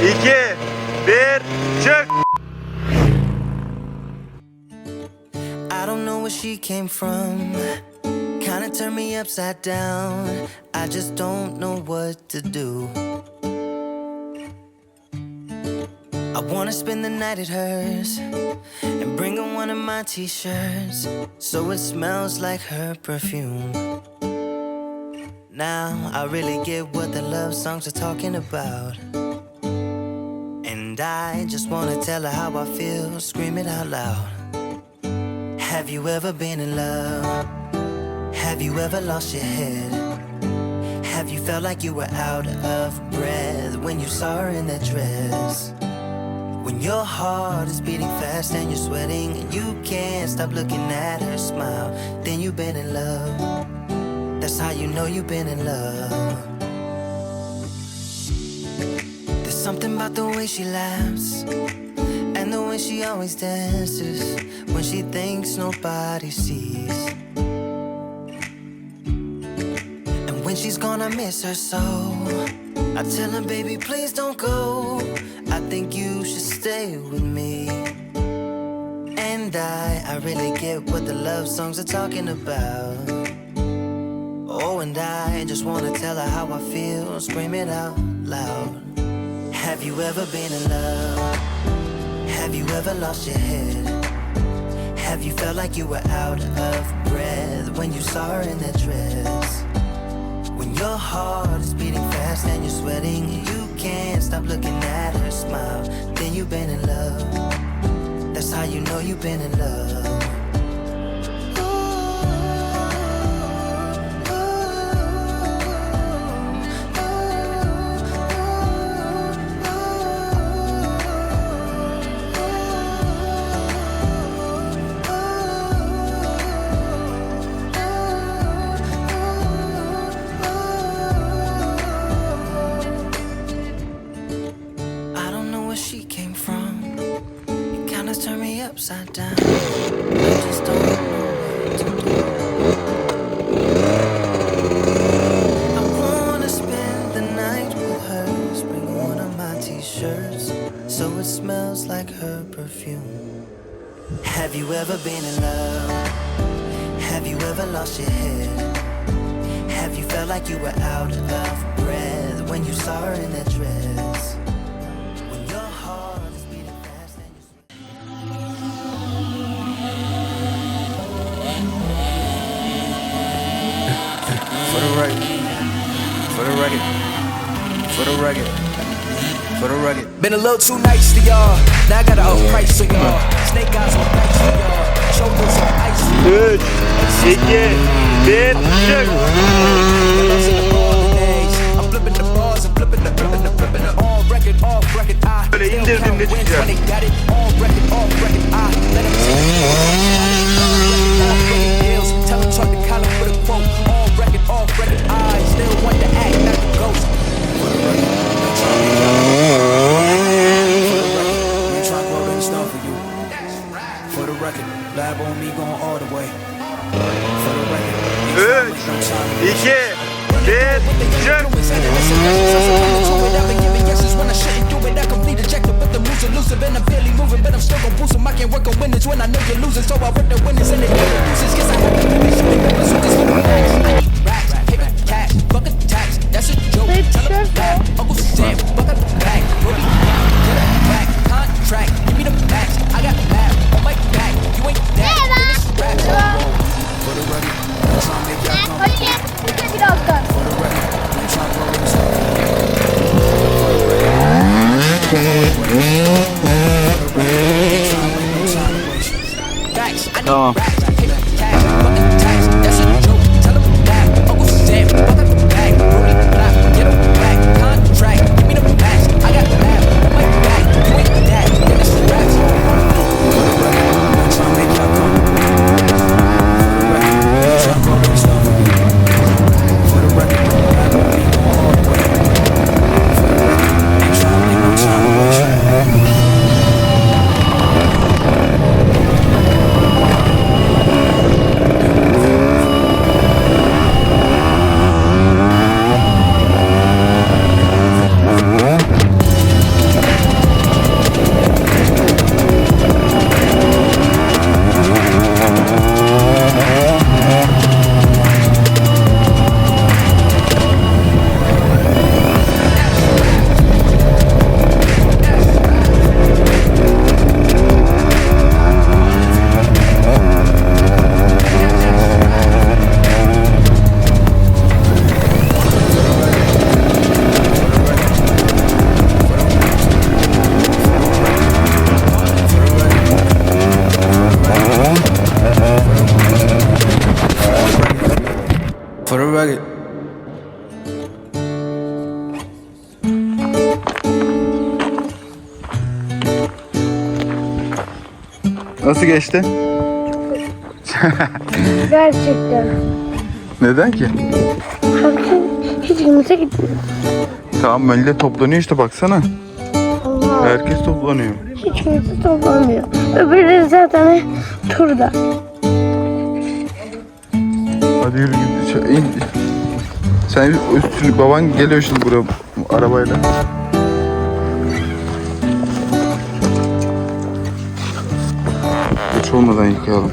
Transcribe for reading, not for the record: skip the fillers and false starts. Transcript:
2, 1, çık. I don't know where she came from. Kinda turned me upside down. I just don't know what to do. I wanna spend the night at hers and bring her one of my t-shirts so it smells like her perfume. Now I really get what the love songs are talking about, and I just wanna tell her how I feel, scream it out loud. Have you ever been in love? Have you ever lost your head? Have you felt like you were out of breath when you saw her in that dress? When your heart is beating fast and you're sweating and you can't stop looking at her smile, then you've been in love. That's how you know you've been in love. There's something about the way she laughs and the way she always dances when she thinks nobody sees. And when she's gone, I miss her so. I tell her, baby, please don't go. I think you should stay with me. And I really get what the love songs are talking about. Oh, and I just wanna tell her how I feel, scream it out loud. Have you ever been in love? Have you ever lost your head? Have you felt like you were out of breath when you saw her in that dress? When your heart is beating fast and you're sweating and you can't stop looking at her smile, then you've been in love. That's how you know you've been in love. Turn me upside down. I just don't know what to do. I wanna spend the night with her, bring one of my t-shirts so it smells like her perfume. Have you ever been in love? Have you ever lost your head? Have you felt like you were out of breath when you saw her in that dress? For the record, for the record, for the record, for the record. Been a little too nice to y'all. Now I gotta up price on y'all. Snake eyes on ice for y'all. Shoulders on ice for y'all. 3, 2, 1, çık. I'm flipping the bars, I'm flipping the on record, off record. I Böyle indirdim ne çıkacak? when they got it on record, off record. I let them take it. Tell them talk to Colin with a quote. On record, off record. I still want to act like a ghost. For the record, I'm trying to grow this stuff for you. For the record, lab on me going all the way. For the record, 3, 2, 1, çık. When I shouldn't do it, I complete ejected, but the moves elusive and I'm barely moving, but I'm still gon' boost 'em. I can't work on winners when I know you're losing, so I work the winners and the losers. Guess I hope you be shooting numbers with this fucking racks. I need racks, paper cash, bucket tax. That's a joke. Tell 'em that Uncle Sam, bucket back, Ruby, get a back, contract, give me the max. I got mad on my back. You ain't that. Finish rap. For the record, I'm trying to make y'all come. For the record, I'm trying to roll this up. Tamam. Nasıl geçti? Gerçekten. Neden ki? Çünkü hiç kimse gitmiyor. Tamam millet toplanıyor işte baksana. Allah. Herkes toplanıyor. Hiç kimse toplamıyor. Öbürleri zaten turda. Hadi yürü git. İn. Sen üstünü baban geliyor şimdi buraya arabayla. Geç olmadan yıkayalım.